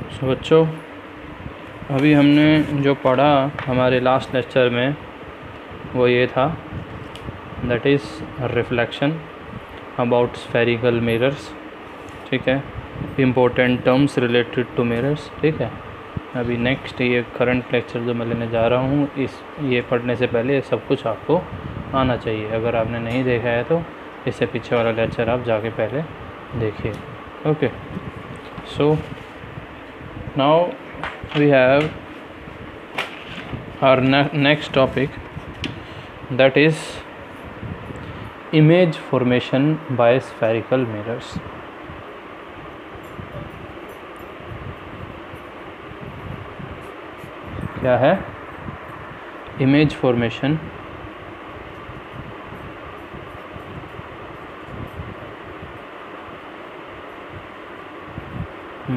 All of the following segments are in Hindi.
बच्चों, अभी हमने जो पढ़ा हमारे लास्ट लेक्चर में वो ये था, that is reflection about spherical mirrors. ठीक है, important terms related to mirrors. ठीक है, अभी नेक्स्ट ये करंट लेक्चर जो मैं लेने जा रहा हूँ, ये पढ़ने से पहले ये सब कुछ आपको आना चाहिए। अगर आपने नहीं देखा है तो इससे पीछे वाला लेक्चर आप जाके पहले देखिए। Okay, so now we have our next topic, that is image formation by spherical mirrors। क्या है? Image formation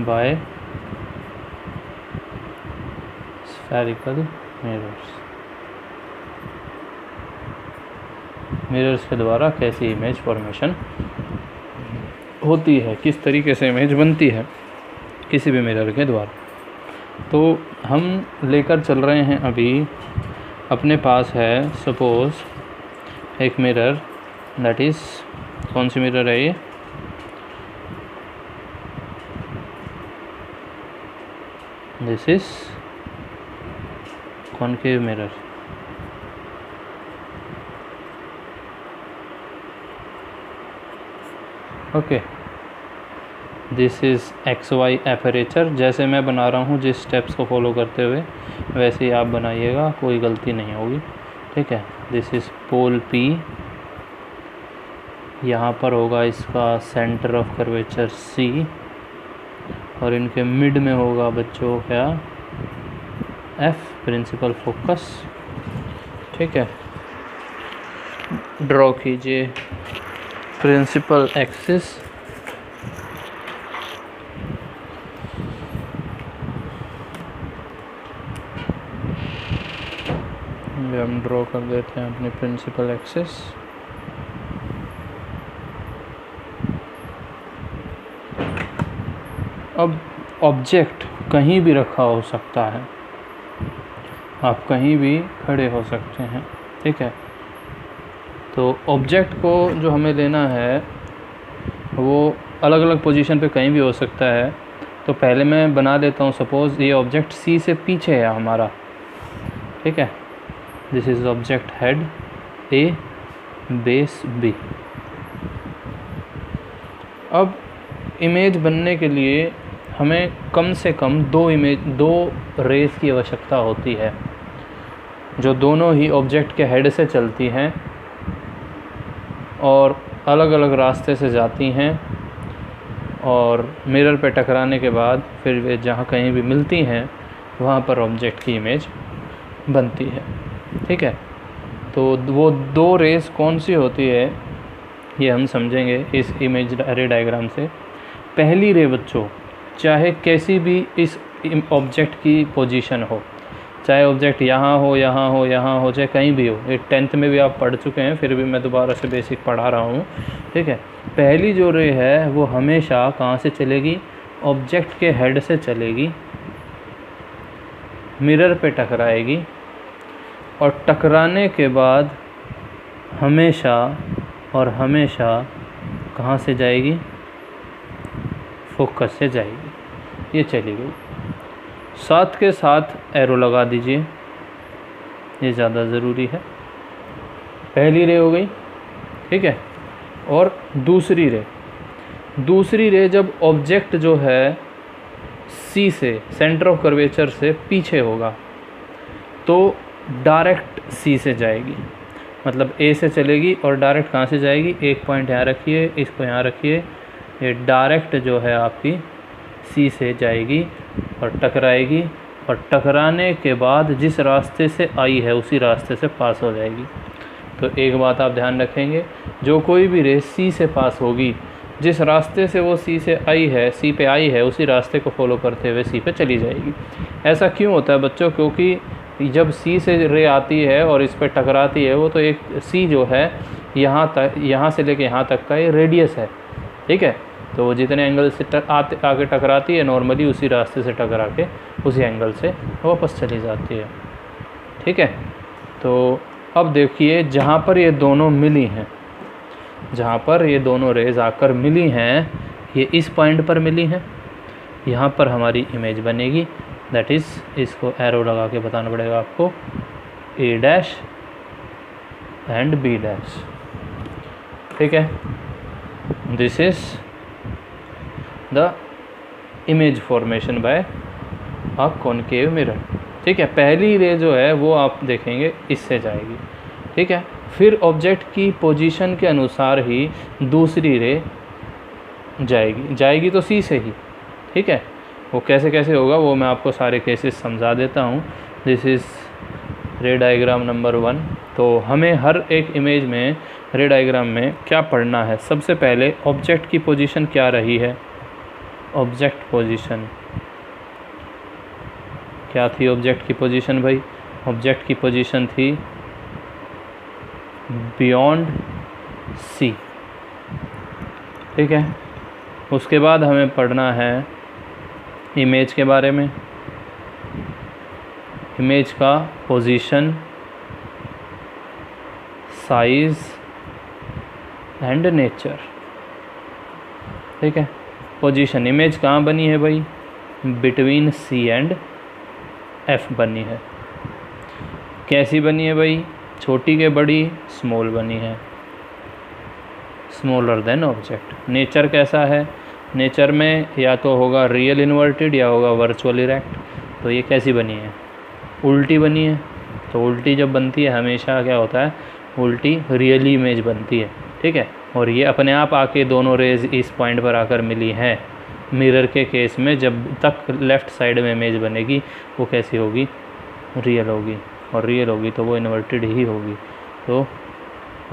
by spherical mirrors के द्वारा कैसी इमेज फॉर्मेशन होती है, किस तरीके से इमेज बनती है किसी भी मिरर के द्वारा। तो हम लेकर चल रहे हैं, अभी अपने पास है सपोज़ एक मिरर, दैट इज़ कौन सी मिरर है ये? This is concave mirror. Okay, this is XY aperture. जैसे मैं बना रहा हूँ, जिस स्टेप्स को फॉलो करते हुए वैसे ही आप बनाइएगा, कोई गलती नहीं होगी। ठीक है, दिस इज़ पोल P। यहाँ पर होगा इसका सेंटर ऑफ कर्वेचर C, और इनके मिड में होगा बच्चों क्या? F, principal focus. ठीक है, ड्रॉ कीजिए प्रिंसिपल एक्सिस। हम ड्रॉ कर देते हैं अपनी प्रिंसिपल एक्सिस। अब ऑब्जेक्ट कहीं भी रखा हो सकता है, आप कहीं भी खड़े हो सकते हैं। ठीक है, तो ऑब्जेक्ट को जो हमें लेना है वो अलग अलग पोजीशन पे कहीं भी हो सकता है। तो पहले मैं बना देता हूँ, सपोज़ ये ऑब्जेक्ट C से पीछे है हमारा। ठीक है, this is object head A, base B। अब इमेज बनने के लिए हमें कम से कम दो रेस की आवश्यकता होती है, जो दोनों ही ऑब्जेक्ट के हेड से चलती हैं और अलग अलग रास्ते से जाती हैं, और मिरर पे टकराने के बाद फिर वे जहाँ कहीं भी मिलती हैं वहाँ पर ऑब्जेक्ट की इमेज बनती है। ठीक है, तो वो दो रेस कौन सी होती है ये हम समझेंगे इस इमेज रे डायग्राम से। पहली रे बच्चों, चाहे कैसी भी इस ऑब्जेक्ट की पोजीशन हो, चाहे ऑब्जेक्ट यहाँ हो, यहाँ हो, यहाँ हो, चाहे कहीं भी हो, ये 10th में भी आप पढ़ चुके हैं, फिर भी मैं दोबारा से बेसिक पढ़ा रहा हूँ। ठीक है, पहली जो रे है वो हमेशा कहाँ से चलेगी? ऑब्जेक्ट के हेड से चलेगी, मिरर पे टकराएगी, और टकराने के बाद हमेशा और हमेशा कहाँ से जाएगी? फोकस से जाएगी। ये चली गई। साथ के साथ एरो लगा दीजिए, ये ज़्यादा ज़रूरी है। पहली रे हो गई। ठीक है, और दूसरी रे जब ऑब्जेक्ट जो है C से, सेंटर ऑफ कर्वेचर से पीछे होगा, तो डायरेक्ट C से जाएगी, मतलब A से चलेगी और डायरेक्ट कहाँ से जाएगी? एक पॉइंट यहाँ रखिए, इसको यहाँ रखिए, ये डायरेक्ट जो है आपकी C से जाएगी और टकराएगी, और टकराने के बाद जिस रास्ते से आई है उसी रास्ते से पास हो जाएगी। तो एक बात आप ध्यान रखेंगे, जो कोई भी रे C से पास होगी, जिस रास्ते से वो C से आई है, C पे आई है, उसी रास्ते को फॉलो करते हुए C पे चली जाएगी। ऐसा क्यों होता है बच्चों? क्योंकि जब C से रे आती है और इस पर टकराती है, वो तो एक C जो है यहाँ से लेके यहाँ तक का ये रेडियस है। ठीक है, तो वो जितने एंगल से आके टकराती है नॉर्मली उसी रास्ते से टकरा के उसी एंगल से वापस चली जाती है। ठीक है, तो अब देखिए जहाँ पर ये दोनों मिली हैं, जहाँ पर ये दोनों रेज आकर मिली हैं, ये इस पॉइंट पर मिली हैं, यहाँ पर हमारी इमेज बनेगी। दैट इज़, इसको एरो लगा के बताना पड़ेगा आपको, ए डैश एंड बी डैश। ठीक है, this is the image formation by a concave mirror. ठीक है, पहली रे जो है वो आप देखेंगे इससे जाएगी। ठीक है, फिर ऑब्जेक्ट की पोजीशन के अनुसार ही दूसरी रे जाएगी तो सी से ही। ठीक है, वो कैसे कैसे होगा वो मैं आपको सारे केसेस समझा देता हूँ। दिस इज़ रे डायग्राम नंबर 1। तो हमें हर एक इमेज में रे डायग्राम में क्या पढ़ना है, सबसे पहले ऑब्जेक्ट की पोजीशन क्या रही है। ऑब्जेक्ट पोजीशन क्या थी? ऑब्जेक्ट की पोजीशन भाई, ऑब्जेक्ट की पोजीशन थी बियॉन्ड सी। ठीक है, उसके बाद हमें पढ़ना है इमेज के बारे में, इमेज का पोजीशन, साइज एंड नेचर। ठीक है, पोजीशन, इमेज कहाँ बनी है भाई? बिटवीन सी एंड एफ बनी है। कैसी बनी है भाई? छोटी के बड़ी, स्मॉल बनी है, स्मॉलर देन ऑब्जेक्ट। नेचर कैसा है? नेचर में या तो होगा रियल इन्वर्टेड या होगा वर्चुअल इरेक्ट। तो ये कैसी बनी है? उल्टी बनी है। तो उल्टी जब बनती है हमेशा क्या होता है? उल्टी रियली इमेज बनती है। ठीक है, और ये अपने आप आके दोनों रेज इस पॉइंट पर आकर मिली हैं। मिरर के केस में जब तक लेफ़्ट साइड में इमेज बनेगी वो कैसी होगी? रियल होगी, और रियल होगी तो वो इन्वर्टेड ही होगी। तो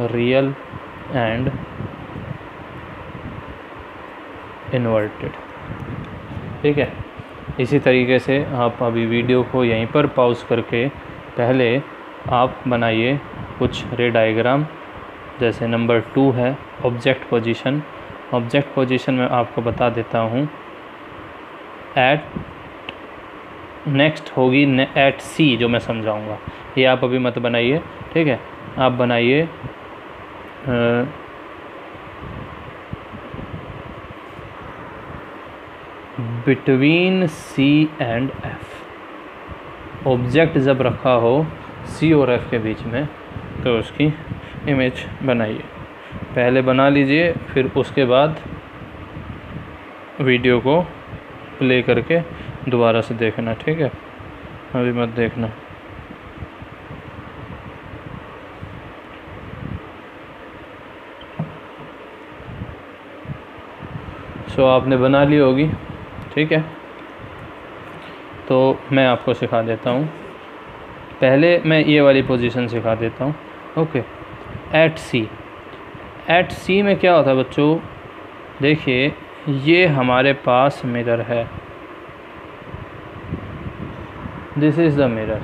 रियल एंड इन्वर्टेड। ठीक है, इसी तरीके से आप अभी वीडियो को यहीं पर पॉज करके पहले आप बनाइए कुछ रे डायग्राम। जैसे नंबर 2 है ऑब्जेक्ट पोजीशन। ऑब्जेक्ट पोजीशन में आपको बता देता हूँ, एट नेक्स्ट होगी एट सी, जो मैं समझाऊंगा। ये आप अभी मत बनाइए। ठीक है, आप बनाइए between C and F. Object जब रखा हो सी और एफ के बीच में तो उसकी इमेज बनाइए। पहले बना लीजिए, फिर उसके बाद वीडियो को प्ले करके दोबारा से देखना। ठीक है, अभी मत देखना। सो आपने बना ली होगी। ठीक है, तो मैं आपको सिखा देता हूँ। पहले मैं ये वाली पोजीशन सिखा देता हूँ। Okay, at C. At C में क्या होता है बच्चों? देखिए, ये हमारे पास मिरर है। This is the mirror,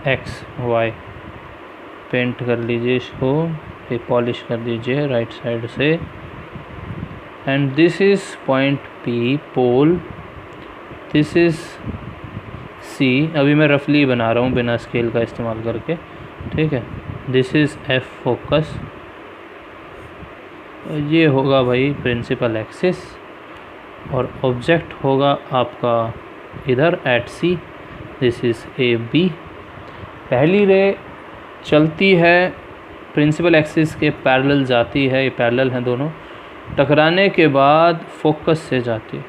X Y. Paint कर लीजिए इसको, फिर पॉलिश कर दीजिए राइट साइड से। And this is point P, pole. This is C. अभी मैं रफली बना रहा हूँ बिना स्केल का इस्तेमाल करके। ठीक है, दिस इज़ एफ फोकस। ये होगा भाई प्रिंसिपल एक्सिस, और ऑब्जेक्ट होगा आपका इधर at C. This is A B. पहली रे चलती है प्रिंसिपल एक्सिस के पैरेलल जाती है, ये पैरेलल हैं दोनों। टकराने के बाद फोकस से जाती है,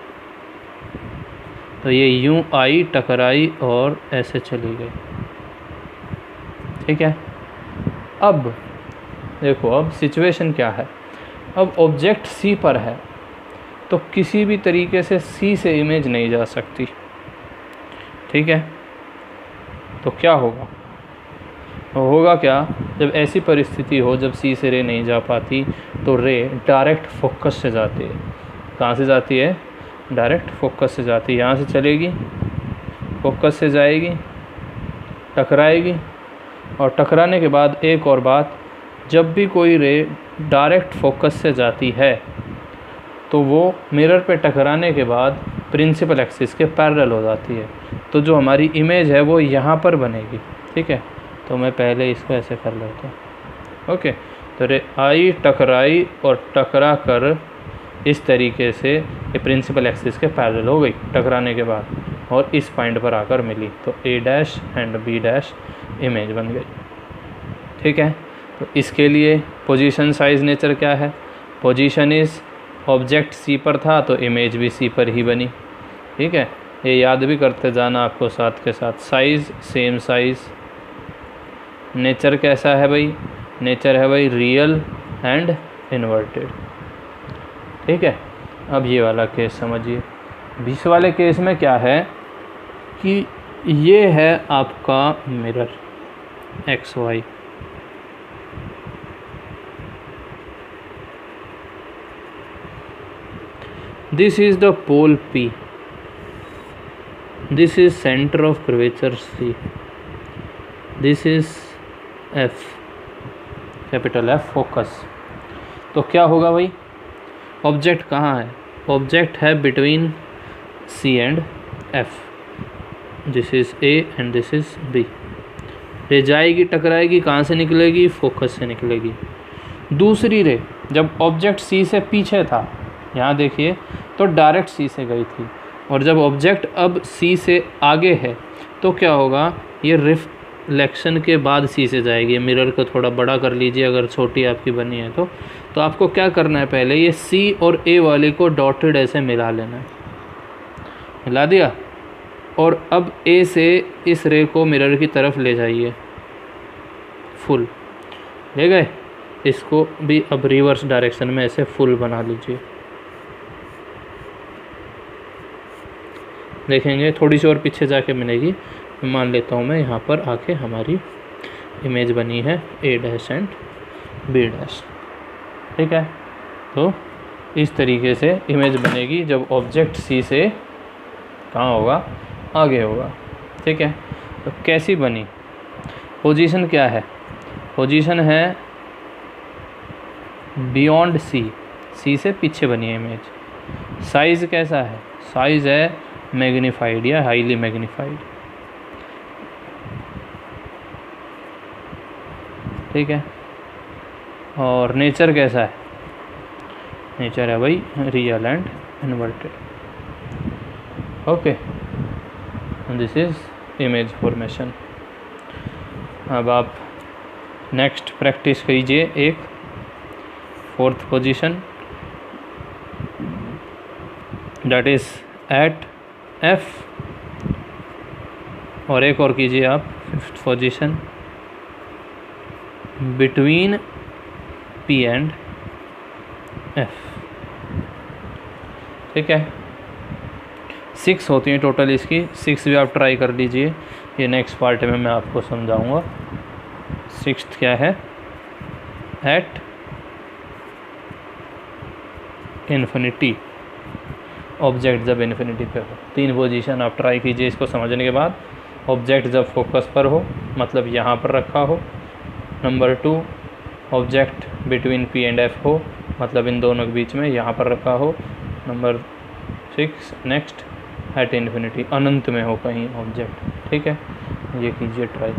तो ये यूं आई, टकराई और ऐसे चली गई। ठीक है, अब देखो, अब सिचुएशन क्या है? अब ऑब्जेक्ट सी पर है, तो किसी भी तरीके से सी से इमेज नहीं जा सकती। ठीक है, तो क्या होगा? होगा क्या? जब ऐसी परिस्थिति हो जब सी से रे नहीं जा पाती, तो रे डायरेक्ट फोकस से जाती है। कहाँ से जाती है? डायरेक्ट फोकस से जाती है। यहाँ से चलेगी, फोकस से जाएगी, टकराएगी, और टकराने के बाद एक और बात, जब भी कोई रे डायरेक्ट फोकस से जाती है तो वो मिरर पे टकराने के बाद प्रिंसिपल एक्सिस के पैरेलल हो जाती है। तो जो हमारी इमेज है वो यहाँ पर बनेगी। ठीक है, तो मैं पहले इसको ऐसे कर लेता हूँ। ओके, तो रे आई टकराई और टकरा कर इस तरीके से ये प्रिंसिपल एक्सिस के पैरेलल हो गई टकराने के बाद, और इस पॉइंट पर आकर मिली, तो A dash and B dash image बन गई। ठीक है, तो इसके लिए पोजीशन साइज नेचर क्या है? पोजीशन इज़, ऑब्जेक्ट सी पर था तो इमेज भी सी पर ही बनी। ठीक है, ये याद भी करते जाना आपको साथ के साथ। Size same size. नेचर कैसा है भाई? नेचर है भाई रियल एंड इन्वर्टेड। ठीक है, अब ये वाला केस समझिए। इस वाले केस में क्या है कि ये है आपका mirror X Y, this is the pole P, this is center of curvature C, this is F, capital F focus. तो क्या होगा भाई? ऑब्जेक्ट कहाँ है? ऑब्जेक्ट है between C and F, this is A and this is B। रे जाएगी टकराएगी, कहाँ से निकलेगी? फोकस से निकलेगी। दूसरी रे जब ऑब्जेक्ट C से पीछे था, यहाँ देखिए, तो डायरेक्ट C से गई थी, और जब ऑब्जेक्ट अब C से आगे है तो क्या होगा? ये रिफ्लेक्शन के बाद C से जाएगी। मिरर को थोड़ा बड़ा कर लीजिए अगर छोटी आपकी बनी है तो आपको क्या करना है? पहले ये C और A वाले को डॉटेड ऐसे मिला लेना है। मिला दिया, और अब A से इस रे को मिरर की तरफ ले जाइए, फुल ले गए। इसको भी अब रिवर्स डायरेक्शन में ऐसे फुल बना लीजिए। देखेंगे थोड़ी सी और पीछे जाके मिलेगी। मान लेता हूँ मैं यहाँ पर आके हमारी इमेज बनी है ए डैश एंड बी डैश। ठीक है, तो इस तरीके से इमेज बनेगी जब ऑब्जेक्ट सी से कहाँ होगा? आगे होगा। ठीक है, तो कैसी बनी? पोजीशन क्या है? पोजीशन है बियॉन्ड सी, सी से पीछे बनी है इमेज। साइज़ कैसा है? साइज़ है मैग्नीफाइड या हाईली मैग्नीफाइड। ठीक है, और नेचर कैसा है? नेचर है भाई real and inverted. Okay, this is image formation. अब आप नेक्स्ट प्रैक्टिस कीजिए एक fourth position, that is at F, और एक और कीजिए आप fifth position between P and F। ठीक है, 6 होती हैं टोटल इसकी, 6 भी आप ट्राई कर लीजिए। ये नेक्स्ट पार्ट में मैं आपको समझाऊंगा। 6th क्या है? एट इन्फिनिटी, ऑब्जेक्ट जब इन्फिनिटी पे हो। 3 पोजीशन आप ट्राई कीजिए इसको समझने के बाद। ऑब्जेक्ट जब फोकस पर हो, मतलब यहाँ पर रखा हो। Number 2, object between P and F हो, मतलब इन दोनों के बीच में यहाँ पर रखा हो। नंबर 6 नेक्स्ट एट इन्फिनिटी, अनंत में हो कहीं ऑब्जेक्ट। ठीक है, ये कीजिए ट्राई।